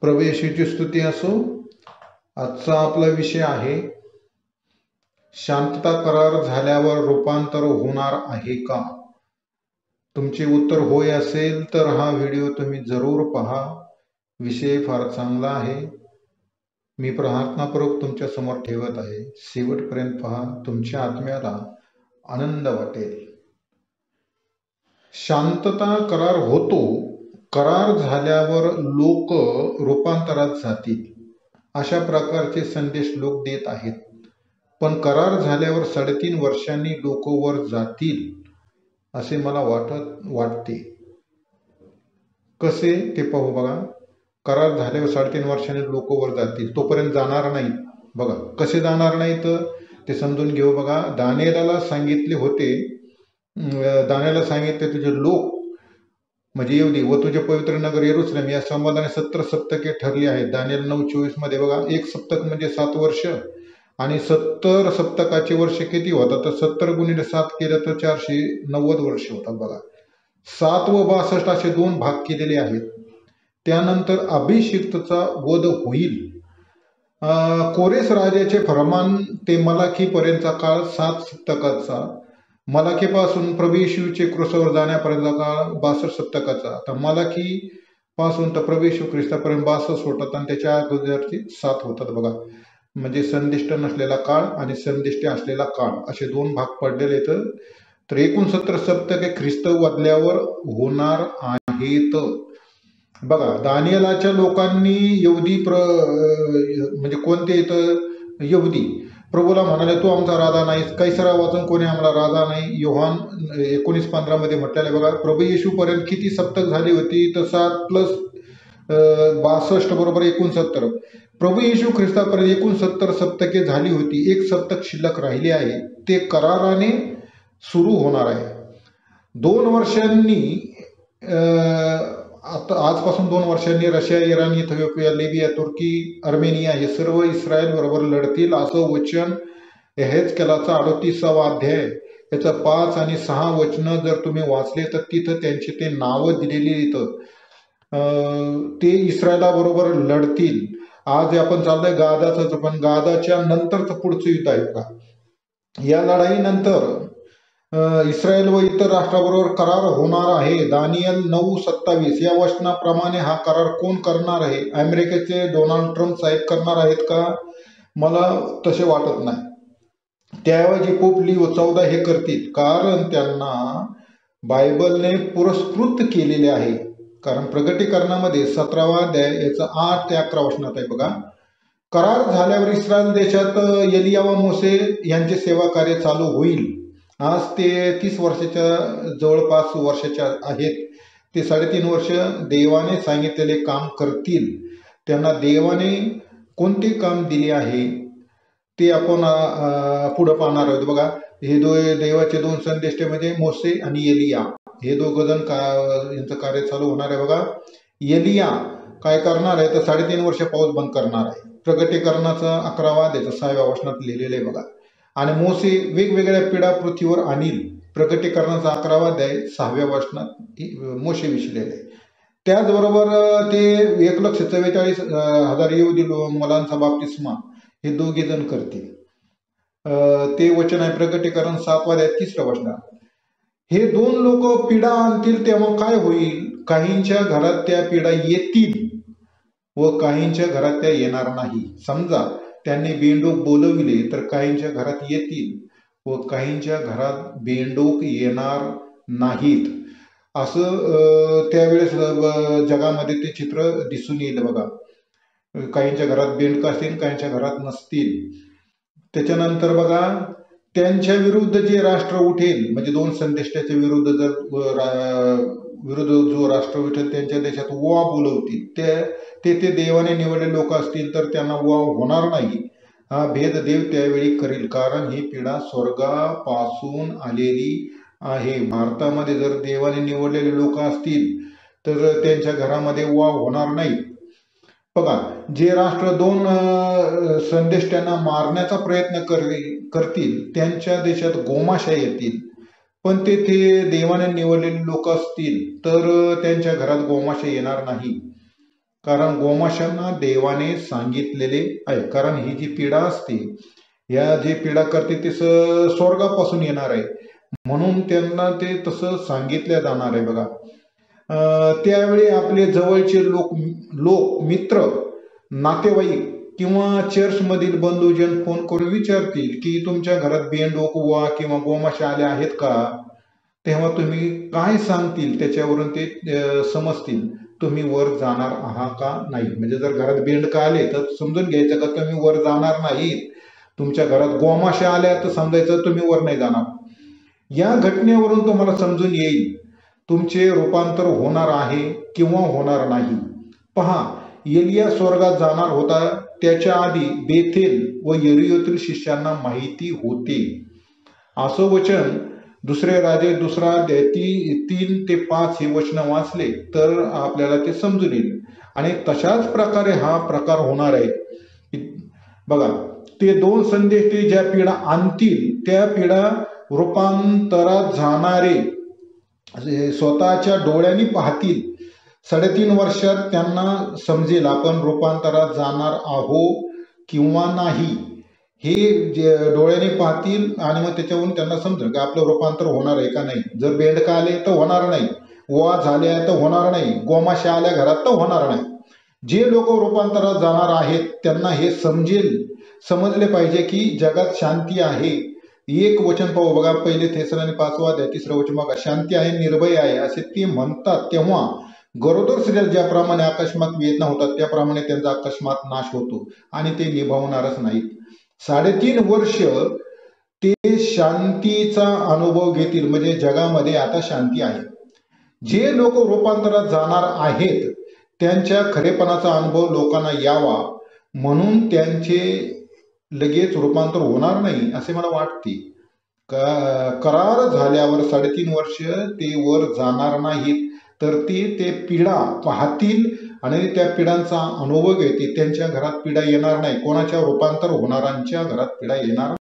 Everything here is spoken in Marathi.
प्रभू येशूची स्तुती असो। आजचा आपला विषय आहे, शांतता करार झाल्यावर रूपांतर होणार आहे का? तुमचे उत्तर होय असेल तर हा व्हिडिओ तुम्ही जरूर पहा। विषय फार चांगला आहे। मी प्रार्थनापूर्वक तुमच्या समोर ठेवत आहे, शेवटपर्यंत पहा, तुमच्या आत्म्याला आनंद वाटेल। शांतता करार होतो, करार झाल्यावर लोक रूपांतरात जातील, अशा प्रकारचे संदेश लोक देत आहेत। पण करार झाल्यावर 3.5 वर्षांनी लोक वर जातील असे मला वाटते। कसे ते पाहू बघा। करार झाल्यावर 3.5 वर्षांनी लोक वर जातील, तोपर्यंत जाणार नाहीत। बघा कसे जाणार नाहीत ते समजून घेऊ। बघा, दानिएलाला सांगितले होते, दानिएलाला सांगितले तुझे लोक म्हणजे येहुदी व तुझे पवित्र नगर यरूशलेम या संवादाने 70 सप्तके ठरली आहेत। दानिएल 9:24 मध्ये बघा, एक सप्तक म्हणजे 7 वर्ष आणि 70 सप्तकाचे वर्ष किती होतात तर 70 गुणिले 7 केलं तर 490 वर्ष होतात। बघा, 7 व 62 असे 2 भाग केलेले आहेत। त्यानंतर अभिषिक्तचा वध होईल। कोरेस राजाचे फरमान ते मलाखी पर्यंतचा काळ 7 सप्तकाचा, मलाखीपासून प्रभू येशूचे क्रूसावर जाण्यापर्यंतचा काळ 62 सप्तकाचा। आता मलाखी पासून तर प्रभू येशू ख्रिस्तापर्यंत 62 होतात आणि त्याच्या अगोदरचे 7 होतात। बघा, म्हणजे संदिष्ट नसलेला काळ आणि संदिष्ट असलेला काळ असे 2 भाग पडलेले आहेत। तर 69 सप्तके ख्रिस्त वधल्यावर होणार आहेत। बघा, दानिएलाच्या लोकांनी येहुदी म्हणजे कोणते इथं येहुदी प्रभूला म्हणाले, तू आमचा राजा नाहीस, कैसरा वाचून कोणी आम्हाला राजा नाही। योहान 19:15 मध्ये म्हटलेले बघा, प्रभू येशू पर्यंत किती सप्तक झाली होती तर 7 + 62 बरोबर 69। प्रभू येशू ख्रिस्तापर्यंत 69 सप्तके झाली होती। एक सप्तक शिल्लक राहिले आहे, ते कराराने सुरू होणार आहे। 2 वर्षांनी आता आजपासून 2 वर्षांनी रशिया, इराण, इथिओपिया, लिबिया, तुर्की, अर्मेनिया हे सर्व इस्रायल बरोबर लढतील असं वचन यहेजकेलाचा 38वा अध्याय याचा 5 आणि 6 वचन जर तुम्ही वाचले तर तिथं त्यांची ते नावं दिलेली इथं ते इस्रायला बरोबर लढतील। आज आपण चाललंय गादाचं, पण गादाच्या नंतरचं पुढचं युद्ध आहे का। या लढाईनंतर इस्रायल व इतर राष्ट्राबरोबर करार होणार आहे। दानिएल 9:27 या वचनाप्रमाणे हा करार कोण करणार आहे? अमेरिकेचे डोनाल्ड ट्रम्प साहेब करणार आहेत का? मला तसे वाटत नाही। त्याऐवजी पोप लिओ 14 हे करतील, कारण त्यांना बायबलने पुरस्कृत केलेले आहे। कारण प्रकटीकरणामध्ये 17वा अध्याय याचा 8 ते 11 वचनात आहे बघा, करार झाल्यावर इस्रायल देशात एलिया व मोसे यांचे सेवा कार्य चालू होईल। आज ते 30 वर्षाच्या जवळपास वर्षाच्या आहेत। ते 3.5 वर्ष देवाने सांगितलेले काम करतील। त्यांना देवाने कोणते काम दिले आहे ते आपण पुढे पाहणार आहोत। बघा, हे देवाचे 2 संदेष्टे म्हणजे मोसे आणि एलिया, हे 2 जण यांचं कार्य चालू होणार आहे। बघा, एलिया काय करणार आहे तर 3.5 वर्ष पाऊस बंद करणार आहे। प्रकटीकरणाचा 11वा अध्याय 6व्या वचनात लिहिलेले आहे बघा। आणि मोसे वेगवेगळ्या पिढा पृथ्वीवर आणील। प्रकटीकरणाचा 11वा अध्याय 6व्या वचनात मोसे विषयलेले आहे। त्याचबरोबर ते 1,44,000 येहुदी मुलांचा बाप्तिस्मा हे 2 जण करतील। ते वचन आहे प्रकटीकरण 7व्या अध्याय 3 वचनात। हे 2 लोक पिढा आणतील तेव्हा काय होईल? काहींच्या घरात त्या पिढा येतील व काहींच्या घरात त्या येणार नाही। समजा त्यांनी बेंडूक बोलविले तर काहींच्या घरात येतील व काहींच्या घरात बेंडूक येणार नाहीत, असं त्यावेळेस जगामध्ये ते चित्र दिसून येईल बघा। काहींच्या घरात बेंडक असतील, काहींच्या घरात नसतील। त्याच्यानंतर बघा, त्यांच्या विरुद्ध जे राष्ट्र उठेल म्हणजे 2 संदेष्टाच्या विरुद्ध जो राष्ट्र उठेल त्यांच्या देशात वा बोलवतील, ते देवाने निवडलेले लोक असतील तर त्यांना वा होणार नाही। हा भेद देव त्यावेळी करील, कारण ही पिढा स्वर्गापासून आलेली आहे। भारतामध्ये जर देवाने निवडलेले लोक असतील तर त्यांच्या घरामध्ये वा होणार नाही। बघा, जे राष्ट्र 2 संदेष्टांना मारण्याचा प्रयत्न करतील त्यांच्या देशात गोमाशा येतील, पण ते देवाने निवडलेले लोक असतील तर त्यांच्या घरात गोमाशा येणार नाही। कारण गोमाशांना देवाने सांगितलेले आहे. कारण ही जी पीडा असते, या जे पीडा करते ते स्वर्गापासून येणार आहे, म्हणून त्यांना ते तसं सांगितलं जाणार आहे. बघा, त्यावेळी आपले जवळचे लोक लोक मित्र, नातेवाईक किंवा चर्चमधील बंधूजन फोन करून विचारतील की तुमच्या घरात बेंडोक, वा किंवा गोमाशा आल्या आहेत का. तेव्हा तुम्ही काय सांगतील त्याच्यावरून ते समजतील तुम्ही वर जाणार आहात का नाही. म्हणजे जर घरात बेंडका आले तर समजून घ्यायचं का तुम्ही वर जाणार नाहीत. तुमच्या घरात गोमाशा आल्या तर समजायचं तुम्ही वर नाही जाणार. या घटनेवरून तुम्हाला समजून येईल तुमचे रूपांतर होणार आहे किंवा होणार नाही. पहा, एलिया स्वर्गात जाणार होता त्याच्या आधी बेथेल व यरीहोतील शिष्यांना माहिती होते. असं वचन दुसरे राजे 2 अध्याय 3 ते 5 हे वचन वाचले तर आपल्याला ते समजून येईल. आणि तशाच प्रकारे हा प्रकार होणार आहे. बघा, ते 2 संदेश ते ज्या पिढा आणतील त्या पिढा रूपांतरात जाणारे स्वतःच्या डोळ्यांनी पाहतील. 3.5 वर्षात त्यांना समजेल आपण रूपांतरात जाणार आहो किंवा नाही. हे जे डोळ्याने पाहतील आणि मग त्याच्यावरून त्यांना समजेल का आपलं रूपांतर होणार आहे का नाही. जर बेंडका आले तर होणार नाही, वा झाले तर होणार नाही, गोमाशा आल्या घरात तर होणार नाही. जे लोक रूपांतरात जाणार आहेत त्यांना हे समजले पाहिजे की जगात शांती आहे. एक वचन पाहू बघा, 1 थेसलोनिके 5 अध्याय 3 वचन बघा, शांती आहे, निर्भय आहे असे ते म्हणतात तेव्हा गरोदर स्त्रिया ज्याप्रमाणे अकस्मात वेदना होतात त्याप्रमाणे त्यांचा अकस्मात नाश होतो आणि ते निभावणारच नाहीत. 3.5 वर्ष ते शांतीचा अनुभव घेतील. म्हणजे जगामध्ये आता शांती आहे. जे लोक रूपांतरात जाणार आहेत त्यांच्या खरेपणाचा अनुभव लोकांना यावा म्हणून त्यांचे लगेच रूपांतर होणार नाही असे मला वाटते. करार झाल्यावर 3.5 वर्ष ते वर जाणार नाहीत तर ते पीडा पाहतील आणि त्या पिढांचा अनुभव घेतील. त्यांच्या घरात पीडा येणार नाही. कोणाच्या रूपांतर होणाऱ्यांच्या घरात पीडा येणार